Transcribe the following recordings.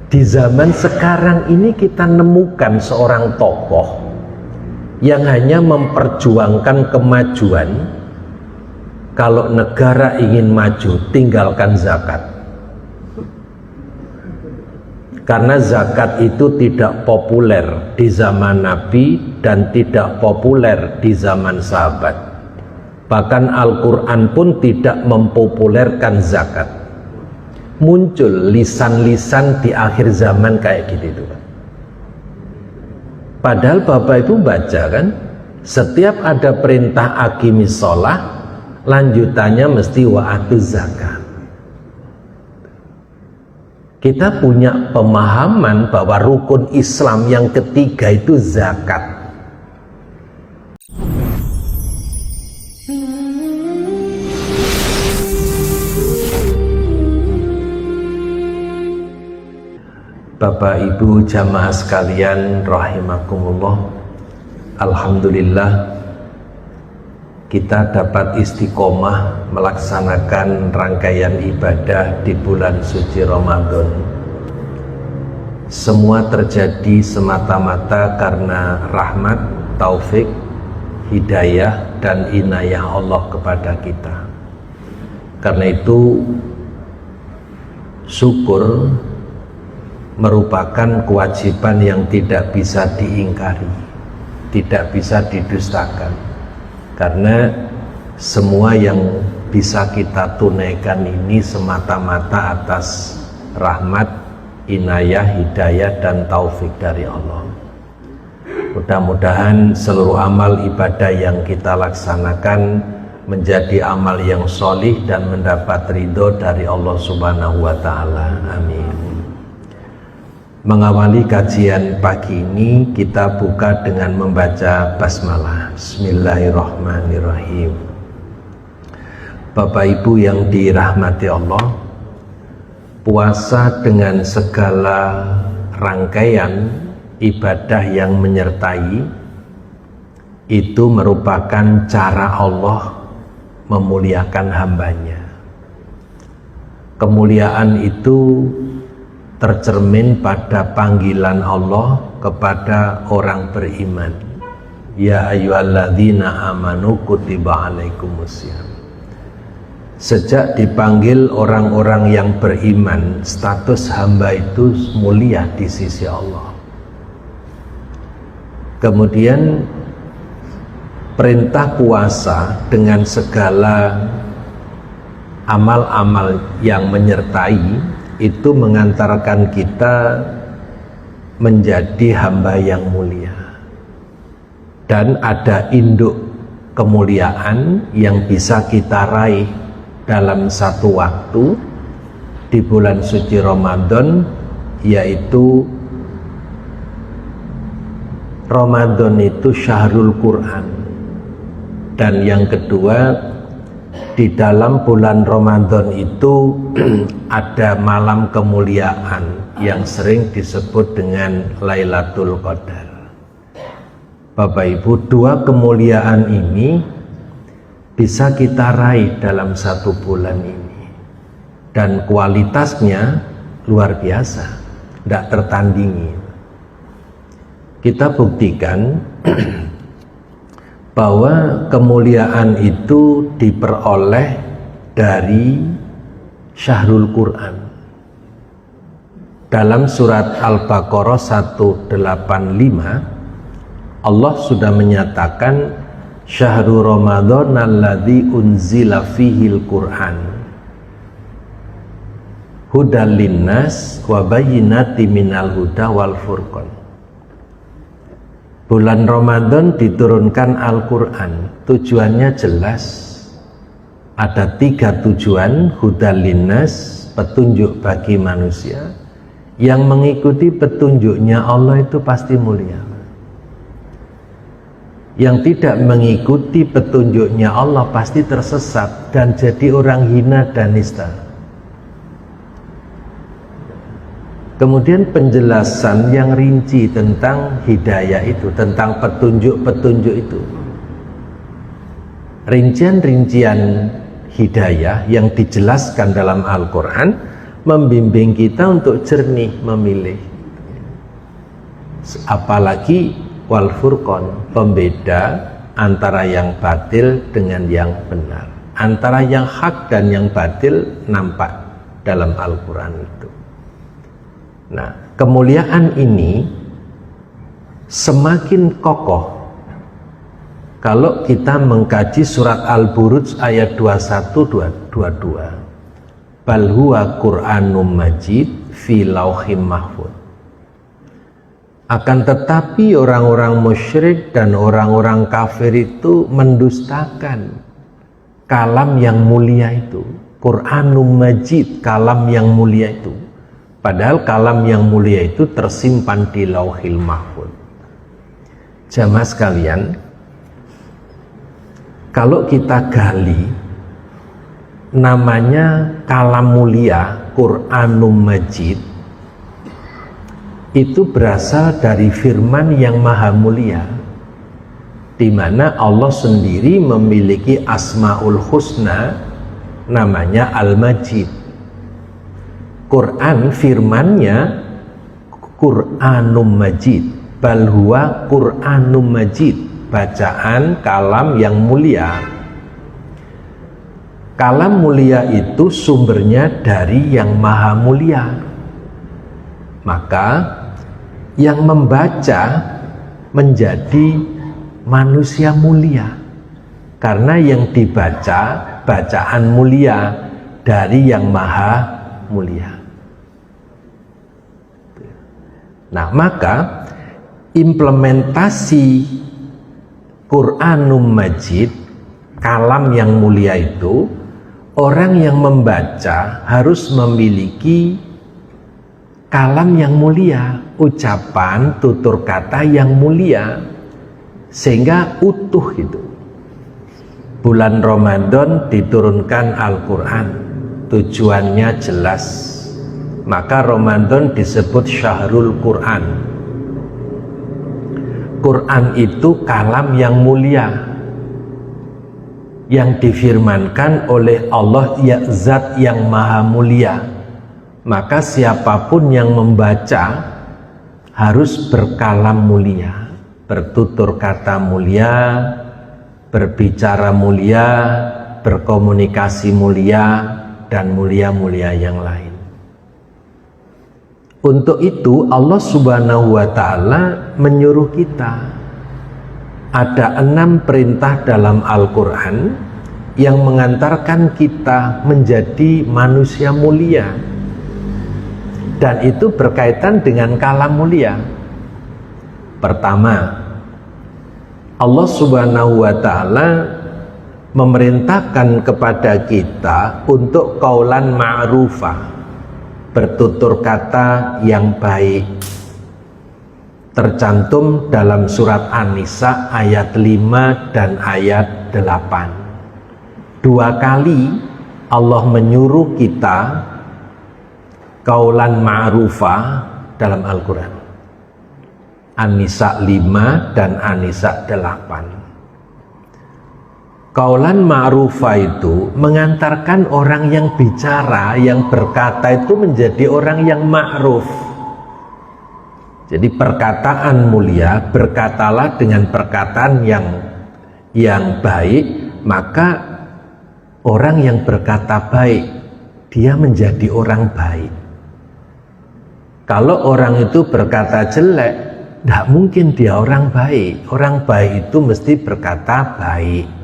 Di zaman sekarang ini kita nemukan seorang tokoh yang hanya memperjuangkan kemajuan. Kalau negara ingin maju, tinggalkan zakat. Karena zakat itu tidak populer di zaman Nabi dan tidak populer di zaman sahabat. Bahkan Al-Quran pun tidak mempopulerkan zakat. Muncul lisan-lisan di akhir zaman kayak gitu Pak. Padahal Bapak Ibu baca kan, setiap ada perintah aqimis sholah, lanjutannya mesti wa'atuz zakat. Kita punya pemahaman bahwa rukun Islam yang ketiga itu zakat. Bapak Ibu jamaah sekalian rahimakumullah, alhamdulillah kita dapat istiqomah melaksanakan rangkaian ibadah di bulan suci Ramadan. Semua terjadi semata-mata karena rahmat, taufik, hidayah dan inayah Allah kepada kita. Karena itu syukur merupakan kewajiban yang tidak bisa diingkari, tidak bisa didustakan, karena semua yang bisa kita tunaikan ini semata-mata atas rahmat, inayah, hidayah dan taufik dari Allah. Mudah-mudahan seluruh amal ibadah yang kita laksanakan menjadi amal yang sholih dan mendapat ridho dari Allah Subhanahu wa Ta'ala. Amin. Mengawali kajian pagi ini, kita buka dengan membaca basmalah. Bismillahirrahmanirrahim. Bapak Ibu yang dirahmati Allah, puasa dengan segala rangkaian ibadah yang menyertai itu merupakan cara Allah memuliakan hambanya. Kemuliaan itu tercermin pada panggilan Allah kepada orang beriman. Ya ayyuhalladzina amanu kutiba alaikumusiyam. Sejak dipanggil orang-orang yang beriman, status hamba itu mulia di sisi Allah. Kemudian perintah puasa dengan segala amal-amal yang menyertai itu mengantarkan kita menjadi hamba yang mulia. Dan ada induk kemuliaan yang bisa kita raih dalam satu waktu di bulan suci Ramadan, yaitu Ramadan itu syahrul Quran. Dan yang kedua, di dalam bulan Ramadan itu ada malam kemuliaan yang sering disebut dengan Lailatul Qadar. Bapak Ibu, dua kemuliaan ini bisa kita raih dalam satu bulan ini. Dan kualitasnya luar biasa, tidak tertandingi. Kita buktikan bahwa kemuliaan itu diperoleh dari syahrul Quran. Dalam surat Al-Baqarah 185 Allah sudah menyatakan syahrul Ramadan alladzi unzila fihil Quran hudal linnas wa bayyinatin minal huda wal furqan. Bulan Ramadan diturunkan Al-Quran, tujuannya jelas. Ada tiga tujuan, hudal linnas, petunjuk bagi manusia. Yang mengikuti petunjuknya Allah itu pasti mulia. Yang tidak mengikuti petunjuknya Allah pasti tersesat dan jadi orang hina dan nista. Kemudian penjelasan yang rinci tentang hidayah itu, tentang petunjuk-petunjuk itu. Rincian-rincian hidayah yang dijelaskan dalam Al-Quran membimbing kita untuk jernih memilih. Apalagi wal furqan, pembeda antara yang batil dengan yang benar, antara yang hak dan yang batil nampak dalam Al-Quran itu. Nah, kemuliaan ini semakin kokoh kalau kita mengkaji surat Al-Buruj ayat 21-22. Bal huwa Qur'anum Majid fi lauhim mahfud. Akan tetapi orang-orang musyrik dan orang-orang kafir itu mendustakan kalam yang mulia itu. Qur'anum Majid, kalam yang mulia itu. Padahal kalam yang mulia itu tersimpan di lauhil mahfud. Jamaah sekalian, kalau kita gali namanya kalam mulia Qur'anum Majid, itu berasal dari firman yang maha mulia, di mana Allah sendiri memiliki asmaul husna namanya Al-Majid. Quran firmannya Qur'anum Majid, bal huwa Qur'anum Majid, bacaan kalam yang mulia. Kalam mulia itu sumbernya dari yang maha mulia. Maka yang membaca menjadi manusia mulia, karena yang dibaca bacaan mulia dari yang maha mulia. Nah, maka implementasi Qur'anum Majid, kalam yang mulia itu, orang yang membaca harus memiliki kalam yang mulia, ucapan, tutur kata yang mulia, sehingga utuh itu. Bulan Ramadan diturunkan Al-Quran, tujuannya jelas. Maka Ramadan disebut Syahrul Quran. Quran itu kalam yang mulia, yang difirmankan oleh Allah, ya zat yang maha mulia. Maka siapapun yang membaca harus berkalam mulia, bertutur kata mulia, berbicara mulia, berkomunikasi mulia, dan mulia-mulia yang lain. Untuk itu Allah Subhanahu wa Ta'ala menyuruh kita. Ada 6 perintah dalam Al-Quran yang mengantarkan kita menjadi manusia mulia, dan itu berkaitan dengan kalam mulia. Pertama, Allah Subhanahu wa Ta'ala memerintahkan kepada kita untuk qaulan ma'rufah, bertutur kata yang baik. Tercantum dalam surat An-Nisa ayat 5 dan ayat 8. 2 kali Allah menyuruh kita qaulan ma'rufah dalam Al-Quran. An-Nisa 5 dan An-Nisa 8. Qaulan ma'rufah itu mengantarkan orang yang bicara, yang berkata itu menjadi orang yang ma'ruf. Jadi perkataan mulia, berkatalah dengan perkataan yang baik, maka orang yang berkata baik, dia menjadi orang baik. Kalau orang itu berkata jelek, tidak mungkin dia orang baik. Orang baik itu mesti berkata baik.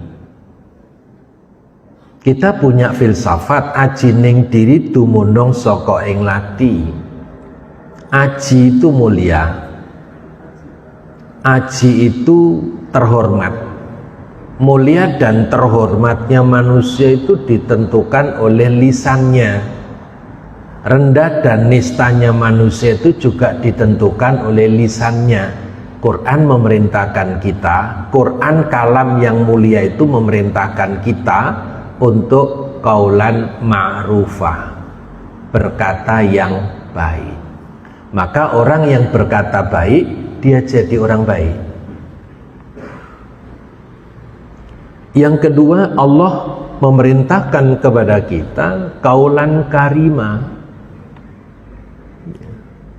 Kita punya filsafat aji ning diri dumunung saka ing lati. Aji itu mulia. Aji itu terhormat. Mulia dan terhormatnya manusia itu ditentukan oleh lisannya. Rendah dan nistanya manusia itu juga ditentukan oleh lisannya. Quran memerintahkan kita, Quran kalam yang mulia itu memerintahkan kita untuk qaulan ma'rufah, berkata yang baik. Maka orang yang berkata baik, dia jadi orang baik. Yang kedua, Allah memerintahkan kepada kita qaulan karimah,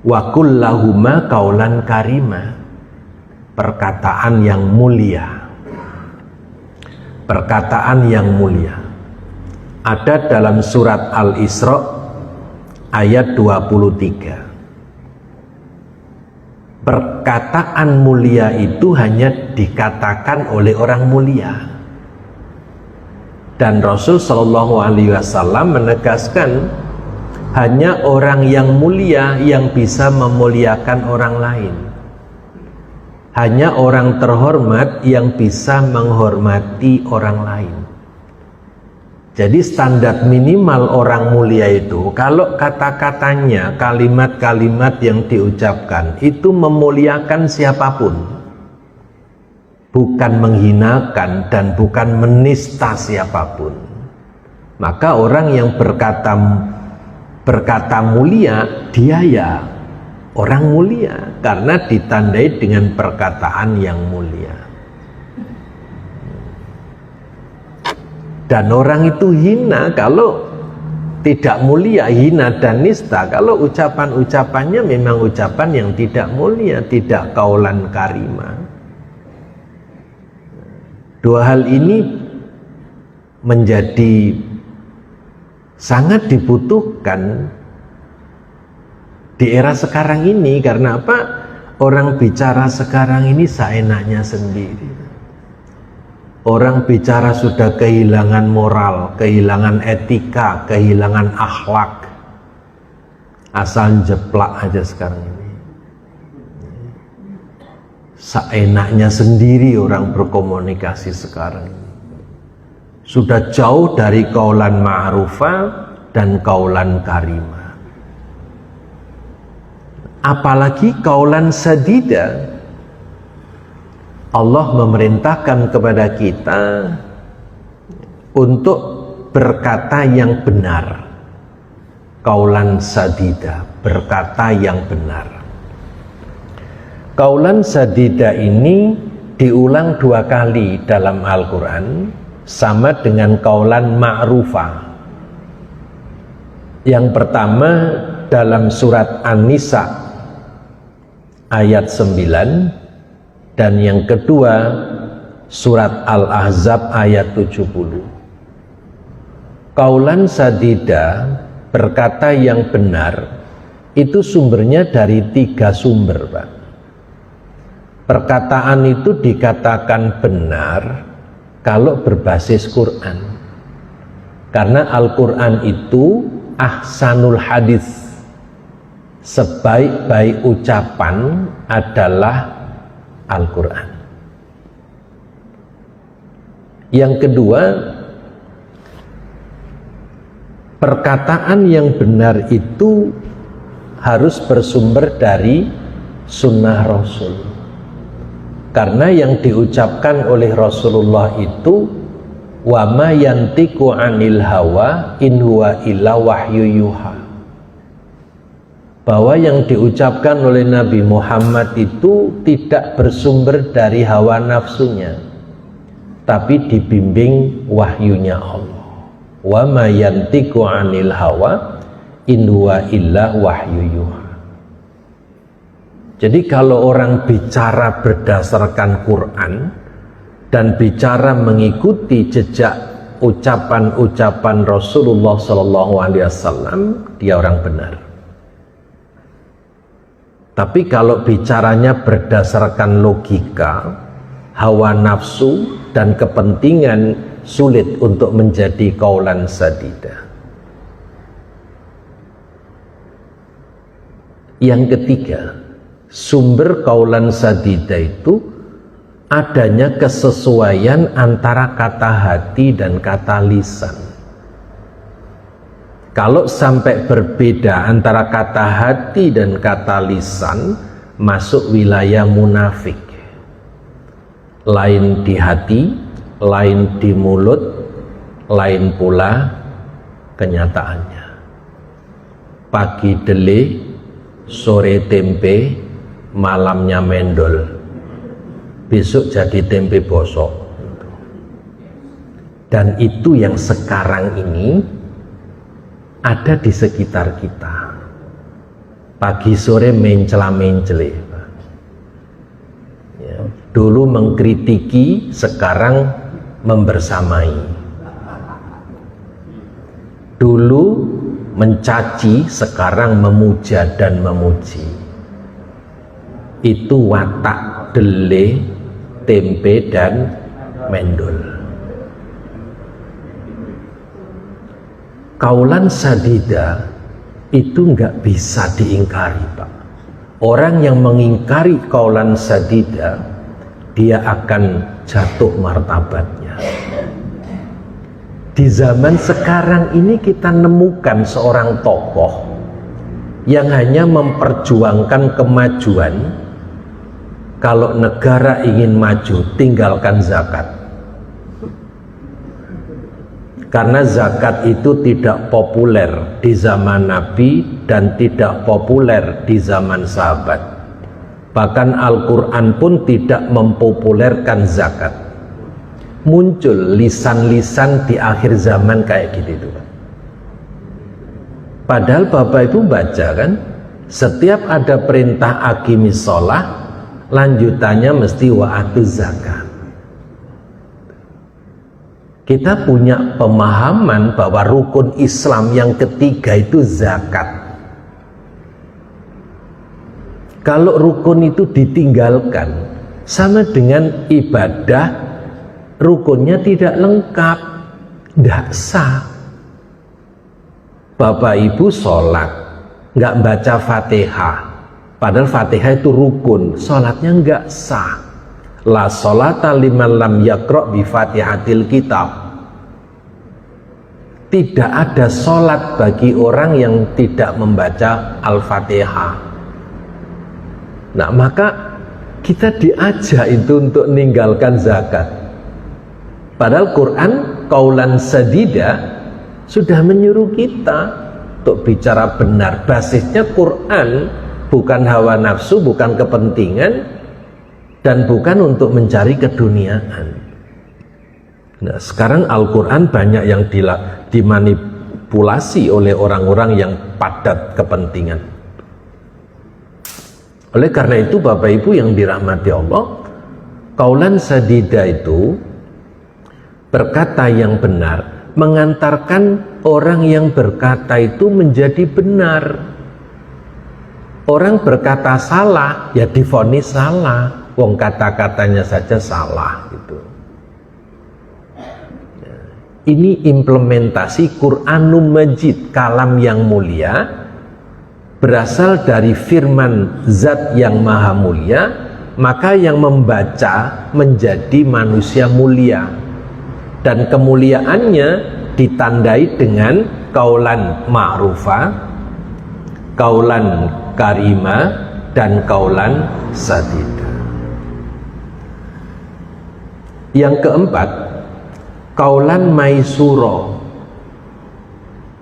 Wa qul lahuma qaulan karima, perkataan yang mulia. Perkataan yang mulia. Ada dalam surat Al-Isra ayat 23. Perkataan mulia itu hanya dikatakan oleh orang mulia. Dan Rasul Shallallahu Alaihi Wasallam menegaskan hanya orang yang mulia yang bisa memuliakan orang lain. Hanya orang terhormat yang bisa menghormati orang lain. Jadi standar minimal orang mulia itu, kalau kata-katanya, kalimat-kalimat yang diucapkan itu memuliakan siapapun, bukan menghinakan dan bukan menista siapapun, maka orang yang berkata mulia, dia ya orang mulia karena ditandai dengan perkataan yang mulia. Dan orang itu hina kalau tidak mulia, hina dan nista kalau ucapan-ucapannya memang ucapan yang tidak mulia, tidak qaulan karima. Dua hal ini menjadi sangat dibutuhkan di era sekarang ini. Karena apa? Orang bicara sekarang ini seenaknya sendiri. Orang bicara sudah kehilangan moral, kehilangan etika, kehilangan akhlak. Asal jeplak aja sekarang ini. Seenaknya sendiri orang berkomunikasi sekarang. Sudah jauh dari qaulan ma'rufah dan qaulan karimah. Apalagi qaulan sadida. Allah memerintahkan kepada kita untuk berkata yang benar. Qaulan sadida, berkata yang benar. Qaulan sadida ini diulang 2 kali dalam Al-Quran, sama dengan qaulan ma'rufah. Yang pertama dalam surat An-Nisa ayat 9, dan yang kedua surat Al-Ahzab ayat 70. Qaulan sadida, berkata yang benar, itu sumbernya dari 3 sumber, Pak. Perkataan itu dikatakan benar kalau berbasis Quran. Karena Al-Quran itu ahsanul hadis. Sebaik-baik ucapan adalah Al-Quran. Yang kedua, perkataan yang benar itu harus bersumber dari sunnah Rasul. Karena yang diucapkan oleh Rasulullah itu wa ma yantiqu anil hawa in huwa illa wahyu yuha. Bahwa yang diucapkan oleh Nabi Muhammad itu tidak bersumber dari hawa nafsunya, tapi dibimbing wahyunya Allah. Wa ma yantiqu anil hawa in huwa illa wahyu yuha. Jadi kalau orang bicara berdasarkan Quran dan bicara mengikuti jejak ucapan-ucapan Rasulullah SAW, dia orang benar. Tapi kalau bicaranya berdasarkan logika, hawa nafsu dan kepentingan, sulit untuk menjadi qaulan sadida. Yang ketiga, sumber qaulan sadida itu adanya kesesuaian antara kata hati dan kata lisan. Kalau sampai berbeda antara kata hati dan kata lisan, masuk wilayah munafik. Lain di hati, lain di mulut, lain pula kenyataannya. Pagi dele, sore tempe, malamnya mendol. Besok jadi tempe bosok. Dan itu yang sekarang ini ada di sekitar kita. pagi sore mencela-mencele. Ya, dulu mengkritiki, sekarang membersamai. Dulu mencaci, sekarang memuja dan memuji. Itu watak dele, tempe dan mendol. Kaulan sadida itu nggak bisa diingkari, Pak. Orang yang mengingkari kaulan sadida, dia akan jatuh martabatnya. Di zaman sekarang ini kita nemukan seorang tokoh yang hanya memperjuangkan kemajuan. Kalau negara ingin maju, tinggalkan zakat. Karena zakat itu tidak populer di zaman Nabi dan tidak populer di zaman sahabat. Bahkan Al-Quran pun tidak mempopulerkan zakat. Muncul lisan-lisan di akhir zaman kayak gitu. Padahal Bapak Ibu baca kan, setiap ada perintah aqimis sholah, lanjutannya mesti wa'atuz zakat. Kita punya pemahaman bahwa rukun Islam yang ketiga itu zakat. Kalau rukun itu ditinggalkan, sama dengan ibadah, rukunnya tidak lengkap, tidak sah. Bapak Ibu sholat, nggak baca Fatihah, padahal Fatihah itu rukun, sholatnya nggak sah. La sholata liman lam yaqra' bi fatihatil kitab. Tidak ada sholat bagi orang yang tidak membaca Al-Fatihah. Nah, maka kita diajak itu untuk meninggalkan zakat. Padahal Quran kaulan sadida sudah menyuruh kita untuk bicara benar. Basisnya Quran, bukan hawa nafsu, bukan kepentingan, dan bukan untuk mencari keduniaan. Nah, sekarang Al-Quran banyak yang dimanipulasi oleh orang-orang yang padat kepentingan. Oleh karena itu Bapak Ibu yang dirahmati Allah, kaulan sadida itu berkata yang benar, mengantarkan orang yang berkata itu menjadi benar. Orang berkata salah, ya divonis salah. Wong kata-katanya saja salah gitu. Ini implementasi Quranul Majid, kalam yang mulia, berasal dari firman Zat yang maha mulia, maka yang membaca menjadi manusia mulia, dan kemuliaannya ditandai dengan kaulan ma'rufa, kaulan karima, dan kaulan sadida. Yang keempat, kaulan maisuro.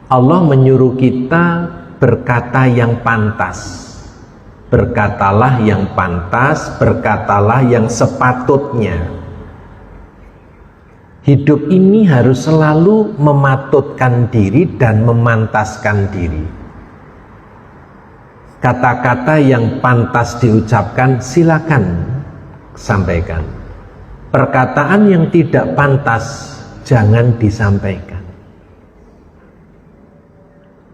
Allah menyuruh kita berkata yang pantas. Berkatalah yang pantas, berkatalah yang sepatutnya. Hidup ini harus selalu mematutkan diri dan memantaskan diri. Kata-kata yang pantas diucapkan silakan sampaikan. Perkataan yang tidak pantas jangan disampaikan.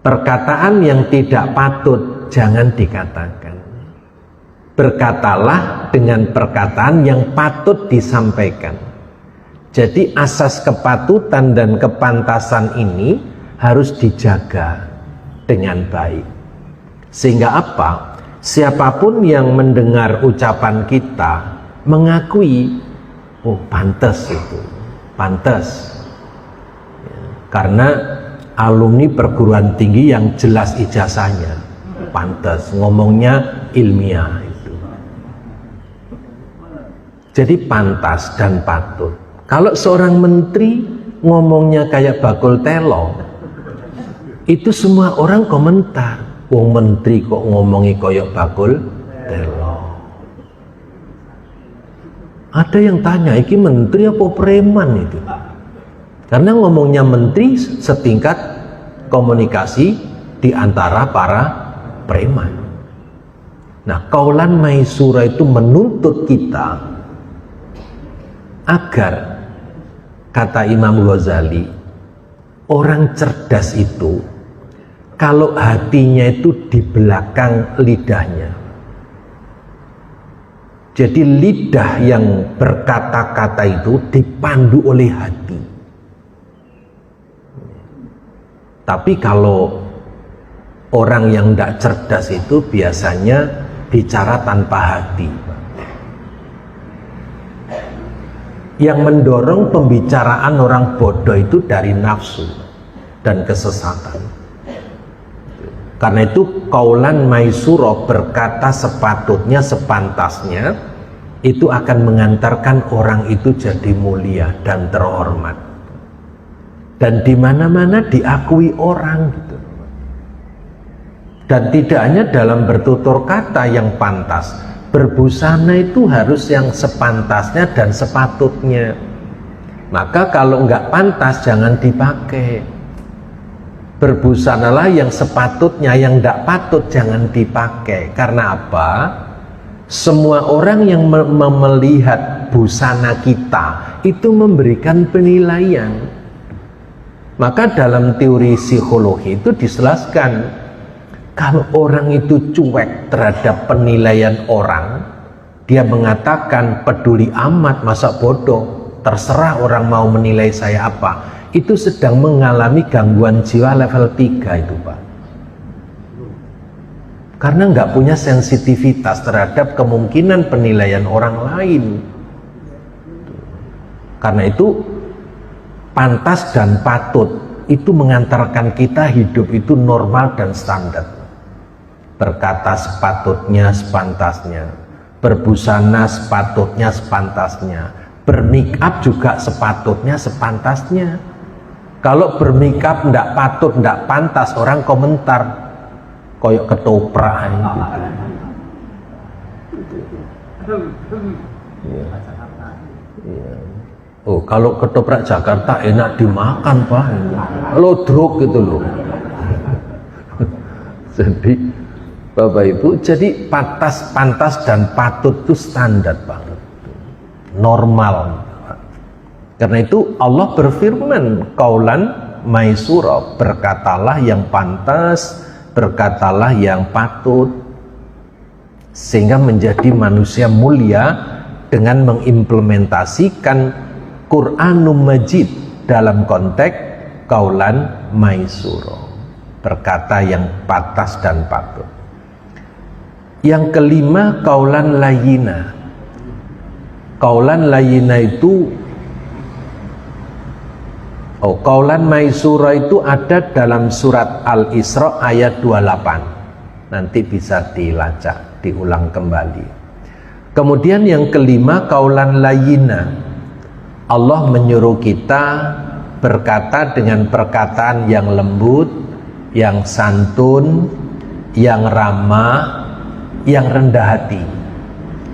Perkataan yang tidak patut jangan dikatakan. Berkatalah dengan perkataan yang patut disampaikan. Jadi asas kepatutan dan kepantasan ini harus dijaga dengan baik. Sehingga apa? Siapapun yang mendengar ucapan kita mengakui, oh pantas itu, pantas. Karena alumni perguruan tinggi yang jelas ijazahnya, pantas, ngomongnya ilmiah itu. Jadi pantas dan patut. Kalau seorang menteri ngomongnya kayak bakul telo, itu semua orang komentar. Wong menteri kok ngomongi koyok bakul telo. Ada yang tanya, iki menteri apa preman itu? Karena ngomongnya menteri setingkat komunikasi di antara para preman. Nah, qaulan maisura itu menuntut kita agar, kata Imam Ghazali, orang cerdas itu kalau hatinya itu di belakang lidahnya. Jadi lidah yang berkata-kata itu dipandu oleh hati. Tapi kalau orang yang tidak cerdas itu biasanya bicara tanpa hati. Yang mendorong pembicaraan orang bodoh itu dari nafsu dan kesesatan. Karena itu qaulan maisura, berkata sepatutnya, sepantasnya, itu akan mengantarkan orang itu jadi mulia dan terhormat. Dan di mana-mana diakui orang gitu. Dan tidak hanya dalam bertutur kata yang pantas, berbusana itu harus yang sepantasnya dan sepatutnya. Maka kalau nggak pantas jangan dipakai. Berbusanalah yang sepatutnya, yang tidak patut jangan dipakai. Karena apa? Semua orang yang melihat busana kita itu memberikan penilaian. Maka dalam teori psikologi itu dijelaskan, kalau orang itu cuek terhadap penilaian orang, dia mengatakan peduli amat, masa bodoh, terserah orang mau menilai saya apa, itu sedang mengalami gangguan jiwa level 3 itu, Pak. Karena nggak punya sensitivitas terhadap kemungkinan penilaian orang lain. Karena itu pantas dan patut itu mengantarkan kita hidup itu normal dan standar. Berkata sepatutnya, sepantasnya. Berbusana sepatutnya, sepantasnya. Bermikap juga sepatutnya, sepantasnya. Kalau bermikap ndak patut, ndak pantas, orang komentar koyok ketoprak gitu. Ya. Ya. Oh, kalau ketoprak Jakarta enak dimakan, Pak. Lodrok gitu loh. Jadi Bapak Ibu, jadi pantas dan patut itu standar banget, normal. Karena itu Allah berfirman, qaulan maisura, berkatalah yang pantas, berkatalah yang patut, sehingga menjadi manusia mulia dengan mengimplementasikan Qur'anum Majid dalam konteks qaulan maisura, berkata yang pantas dan patut. Yang kelima, qaulan layyina. Qaulan layyina itu, qaulan maisura itu ada dalam surat Al-Isra ayat 28. Nanti bisa dilacak, diulang kembali. Kemudian yang kelima, qaulan layyina. Allah menyuruh kita berkata dengan perkataan yang lembut, yang santun, yang ramah, yang rendah hati.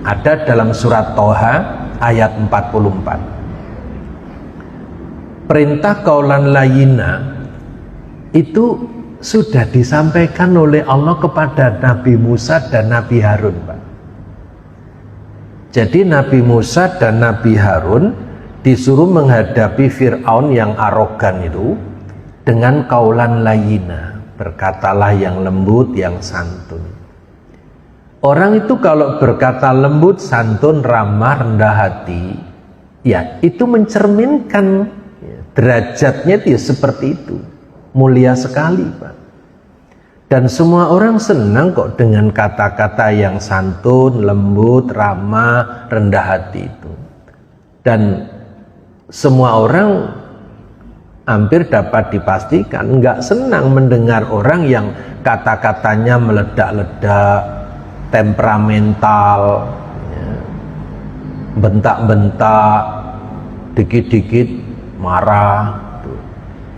Ada dalam surat Toha ayat 44. Perintah qaulan layyina itu sudah disampaikan oleh Allah kepada Nabi Musa dan Nabi Harun, Pak. Jadi Nabi Musa dan Nabi Harun disuruh menghadapi Fir'aun yang arogan itu dengan qaulan layyina, berkatalah yang lembut, yang santun. Orang itu kalau berkata lembut, santun, ramah, rendah hati, ya itu mencerminkan derajatnya dia seperti itu, mulia sekali, Pak. Dan semua orang senang kok dengan kata-kata yang santun, lembut, ramah, rendah hati itu. Dan semua orang hampir dapat dipastikan nggak senang mendengar orang yang kata-katanya meledak-ledak, temperamental, bentak-bentak, dikit-dikit marah.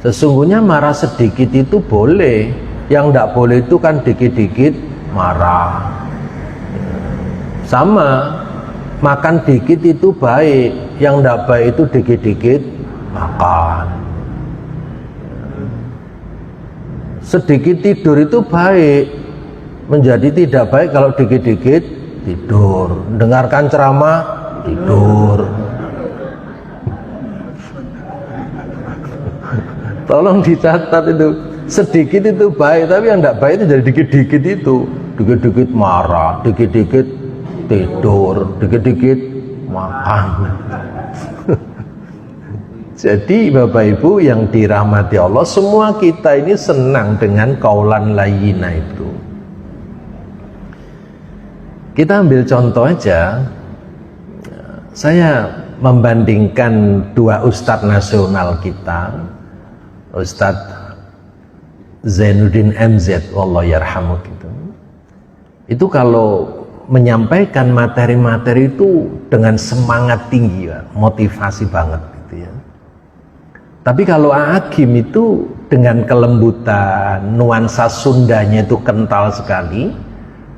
Sesungguhnya marah sedikit itu boleh, yang tidak boleh itu kan dikit-dikit marah. Sama, makan dikit itu baik, yang tidak baik itu dikit-dikit makan. Sedikit tidur itu baik, menjadi tidak baik kalau dikit-dikit tidur, dengarkan ceramah tidur. Tolong dicatat itu, sedikit itu baik, tapi yang tidak baik itu jadi dikit-dikit itu, dikit-dikit marah, dikit-dikit tidur, dikit-dikit makan. Jadi Bapak Ibu yang dirahmati Allah, semua kita ini senang dengan qaulan layyina itu. Kita ambil contoh aja, saya membandingkan dua ustadz nasional kita, Ustadz Zainuddin MZ, wallahu yarhamu gitu. Itu kalau menyampaikan materi-materi itu dengan semangat tinggi, motivasi banget gitu ya. Tapi kalau Agim itu dengan kelembutan, nuansa Sundanya itu kental sekali,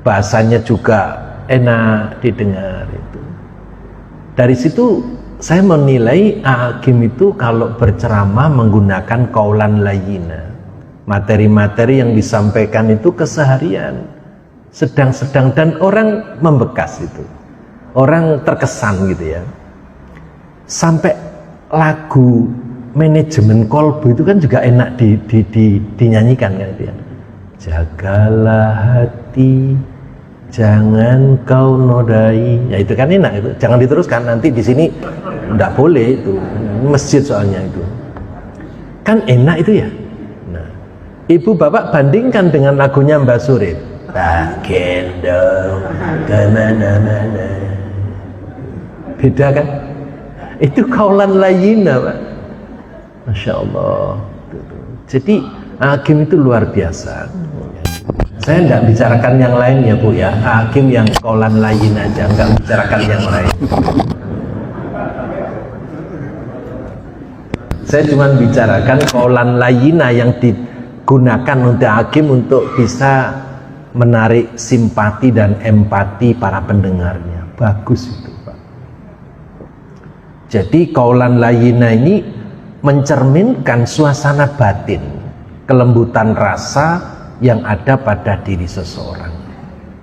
bahasanya juga enak didengar itu. Dari situ saya menilai Agim itu kalau berceramah menggunakan qaulan layyina. Materi-materi yang disampaikan itu keseharian, sedang-sedang, dan orang membekas itu. Orang terkesan gitu ya. Sampai lagu manajemen kolbu itu kan juga enak dinyanyikan kan itu ya. Jagalah hati, jangan kau nodai. Ya itu kan enak itu. Jangan diteruskan, nanti di sini enggak boleh itu. Masjid soalnya itu. Kan enak itu ya. Nah, Ibu Bapak bandingkan dengan lagunya Mbak Surit. Tak gendong kemana-mana. Beda kan? Itu qaulan layyina, Pak. Masya Allah. Jadi Agim itu luar biasa. Saya tidak bicarakan yang lain ya Bu ya. Agim yang qaulan layyin aja, nggak bicarakan yang lain. Saya cuma bicarakan qaulan layyina yang digunakan untuk Agim untuk bisa menarik simpati dan empati para pendengarnya. Bagus itu Pak. Jadi qaulan layyina ini mencerminkan suasana batin, kelembutan rasa yang ada pada diri seseorang.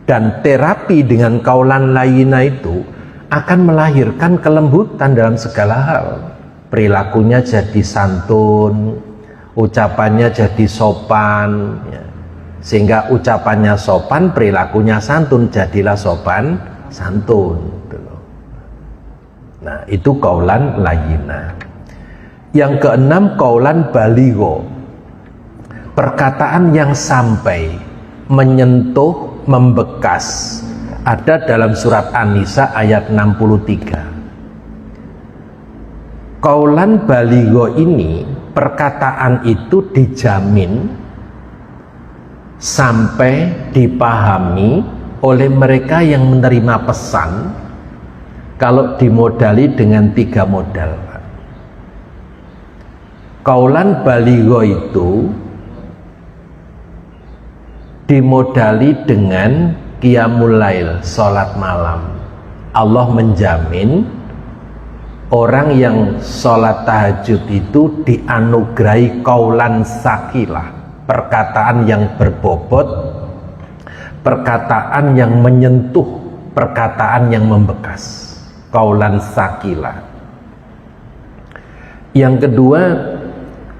Dan terapi dengan qaulan layyina itu akan melahirkan kelembutan dalam segala hal. Perilakunya jadi santun, ucapannya jadi sopan ya. Sehingga ucapannya sopan, perilakunya santun, jadilah sopan santun gitu. Nah itu qaulan layyina. Yang keenam, qaulan baligho, perkataan yang sampai, menyentuh, membekas. Ada dalam surat An-Nisa ayat 63. Qaulan baligho ini, perkataan itu dijamin sampai dipahami oleh mereka yang menerima pesan kalau dimodali dengan 3 modal. Qaulan baligho itu dimodali dengan qiyamul lail, sholat malam. Allah menjamin orang yang sholat tahajud itu dianugerahi qaulan sakilah, perkataan yang berbobot, perkataan yang menyentuh, perkataan yang membekas. Qaulan sakilah. Yang kedua,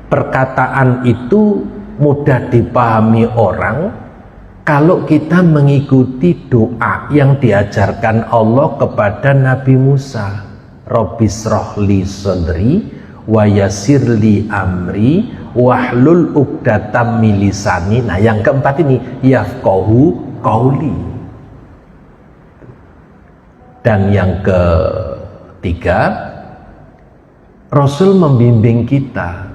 perkataan itu mudah dipahami orang kalau kita mengikuti doa yang diajarkan Allah kepada Nabi Musa. Rabbishrahli sadri wa yassirli amri wahlul 'uqdatam min lisani. Nah, yang keempat ini yafqahu qauli. Dan yang ketiga, Rasul membimbing kita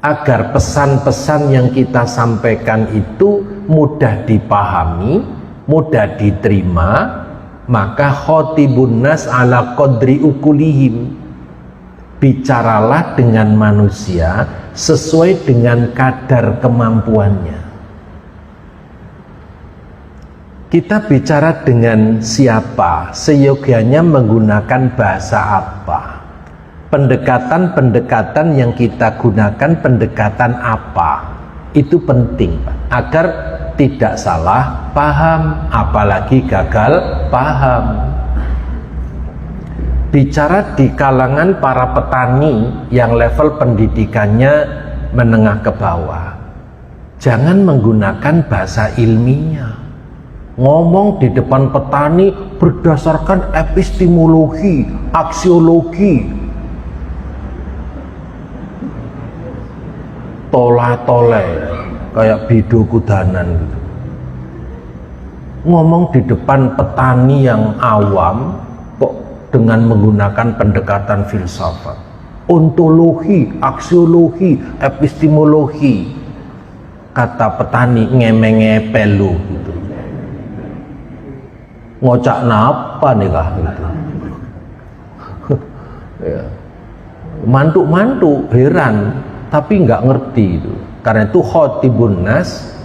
agar pesan-pesan yang kita sampaikan itu mudah dipahami, mudah diterima. Maka khotibun nas ala qadri ukulihim, bicaralah dengan manusia sesuai dengan kadar kemampuannya. Kita bicara dengan siapa, seyogianya menggunakan bahasa apa, pendekatan-pendekatan yang kita gunakan pendekatan apa, itu penting Pak, agar tidak salah paham, apalagi gagal paham. Bicara di kalangan para petani yang level pendidikannya menengah ke bawah, jangan menggunakan bahasa ilmiah. Ngomong di depan petani berdasarkan epistemologi, aksiologi, tola-tole kayak bidu kudanan gitu. Ngomong di depan petani yang awam kok dengan menggunakan pendekatan filsafat, ontologi, aksiologi, epistemologi. Kata petani ngemenge-pelu gitu. Ngocak napa nih kah gitu. Ya. Mantu-mantu heran tapi nggak ngerti itu. Karena itu khotibun nas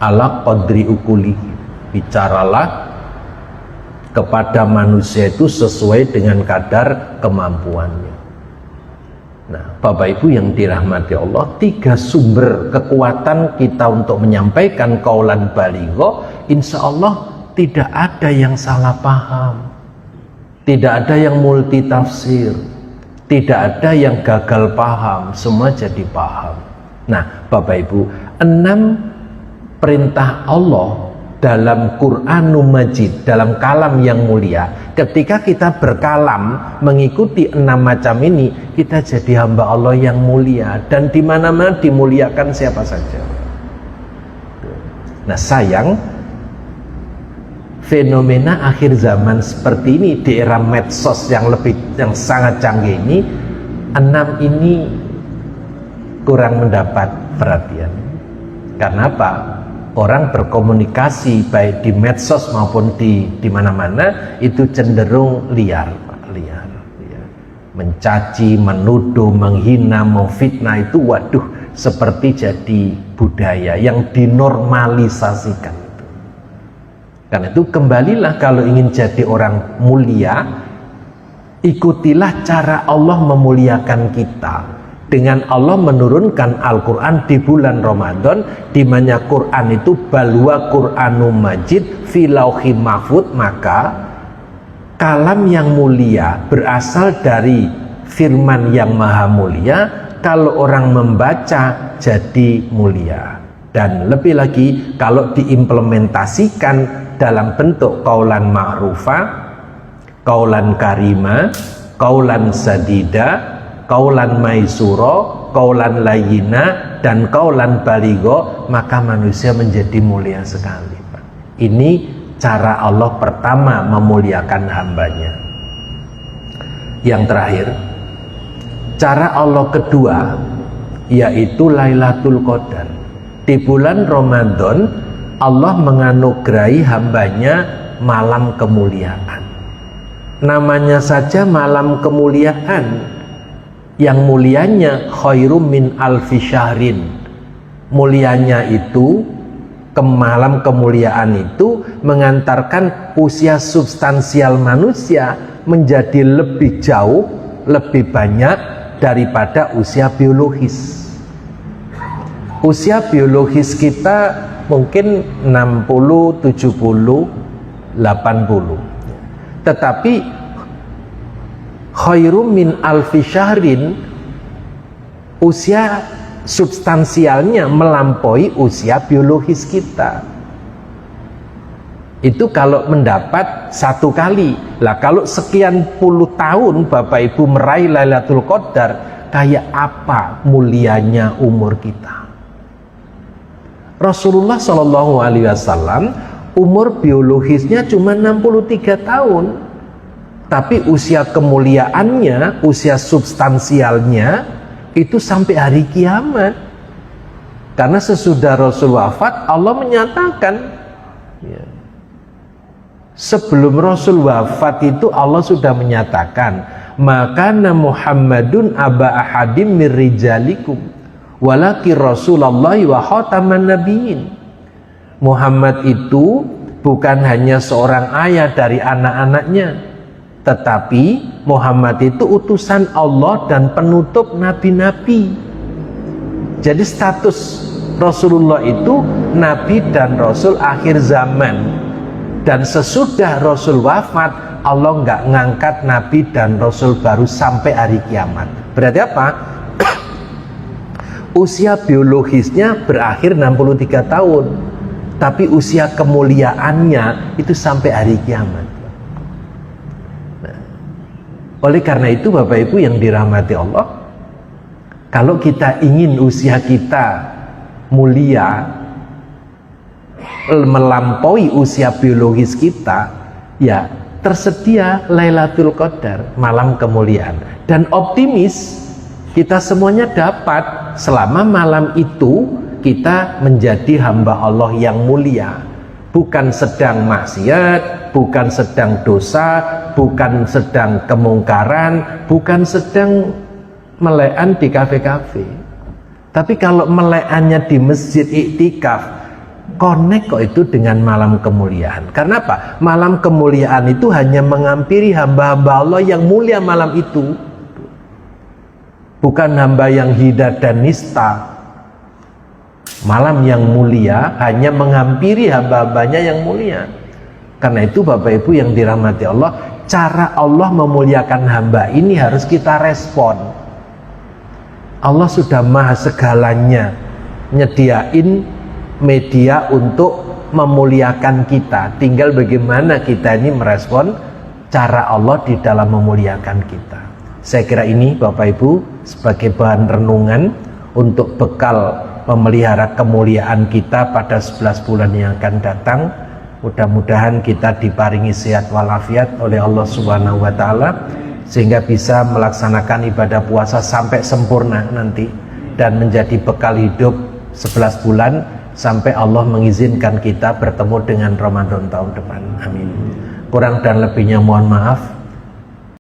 ala qadri ukuli. Bicaralah kepada manusia itu sesuai dengan kadar kemampuannya. Nah, Bapak Ibu yang dirahmati Allah, 3 sumber kekuatan kita untuk menyampaikan qaulan baligho, insya Allah tidak ada yang salah paham, tidak ada yang multi tafsir, tidak ada yang gagal paham, semua jadi paham. Nah, Bapak Ibu, 6 perintah Allah dalam Qur'anul Majid, dalam kalam yang mulia. Ketika kita berkalam mengikuti 6 macam ini, kita jadi hamba Allah yang mulia, dan di mana-mana dimuliakan siapa saja. Nah, sayang fenomena akhir zaman seperti ini di era medsos yang sangat canggih ini, 6 ini kurang mendapat perhatian. Karena apa? Orang berkomunikasi baik di medsos maupun di mana-mana itu cenderung liar. Mencaci, menuduh, menghina, memfitnah itu waduh seperti jadi budaya yang dinormalisasikan. Karena itu kembalilah kalau ingin jadi orang mulia, ikutilah cara Allah memuliakan kita dengan Allah menurunkan Al-Quran di bulan Ramadan, di mana Quran itu balwa Qur'anul Majid fi lauhim mahfud. Maka kalam yang mulia berasal dari firman yang maha mulia, kalau orang membaca jadi mulia. Dan lebih lagi kalau diimplementasikan dalam bentuk qaulan ma'rufa, qaulan karima, qaulan sadida, qaulan maisura, qaulan layyina, dan qaulan baligho, maka manusia menjadi mulia sekali. Ini cara Allah pertama memuliakan hambanya. Yang terakhir, cara Allah kedua yaitu Lailatul Qadar. Di bulan Ramadan Allah menganugerahi hambanya malam kemuliaan. Namanya saja malam kemuliaan, yang mulianya khairum min alfi syahrin. Mulianya itu, malam kemuliaan itu mengantarkan usia substansial manusia menjadi lebih jauh, lebih banyak daripada usia biologis. Usia biologis kita mungkin 60, 70, 80. Tetapi khairum min alfi syahrin, usia substansialnya melampaui usia biologis kita. Itu kalau mendapat 1 kali. Lah kalau sekian puluh tahun Bapak Ibu meraih Lailatul Qadar, kayak apa mulianya umur kita. Rasulullah SAW umur biologisnya cuma 63 tahun, tapi usia kemuliaannya, usia substansialnya itu sampai hari kiamat. Karena sesudah Rasul wafat, Allah menyatakan ya, sebelum Rasul wafat itu Allah sudah menyatakan, maka Muhammadun aba ahadim mir rijalikum walaki Rasulullah wa khataman nabiyyin. Muhammad itu bukan hanya seorang ayah dari anak-anaknya, tetapi Muhammad itu utusan Allah dan penutup nabi-nabi. Jadi status Rasulullah itu Nabi dan Rasul akhir zaman. Dan sesudah Rasul wafat, Allah nggak ngangkat Nabi dan Rasul baru sampai hari kiamat. Berarti apa? Usia biologisnya berakhir 63 tahun, tapi usia kemuliaannya itu sampai hari kiamat. Nah, oleh karena itu Bapak Ibu yang dirahmati Allah, kalau kita ingin usia kita mulia, melampaui usia biologis kita, ya tersedia Lailatul Qadar, malam kemuliaan, dan optimis kita semuanya dapat selama malam itu kita menjadi hamba Allah yang mulia, bukan sedang maksiat, bukan sedang dosa, bukan sedang kemungkaran, bukan sedang melekan di kafe-kafe. Tapi kalau melekannya di masjid iktikaf, connect kok itu dengan malam kemuliaan. Karena apa? Malam kemuliaan itu hanya menghampiri hamba-hamba Allah yang mulia malam itu, bukan hamba yang hina dan nista. Malam yang mulia hanya menghampiri hamba-hambanya yang mulia. Karena itu Bapak Ibu yang dirahmati Allah, cara Allah memuliakan hamba ini harus kita respon. Allah sudah maha segalanya, nyediain media untuk memuliakan kita, tinggal bagaimana kita ini merespon cara Allah di dalam memuliakan kita. Saya kira ini Bapak Ibu sebagai bahan renungan untuk bekal memelihara kemuliaan kita pada 11 bulan yang akan datang. Mudah-mudahan kita diparingi sehat walafiat oleh Allah Subhanahu wa Ta'ala, sehingga bisa melaksanakan ibadah puasa sampai sempurna nanti dan menjadi bekal hidup 11 bulan sampai Allah mengizinkan kita bertemu dengan Ramadan tahun depan. Amin. Kurang dan lebihnya mohon maaf.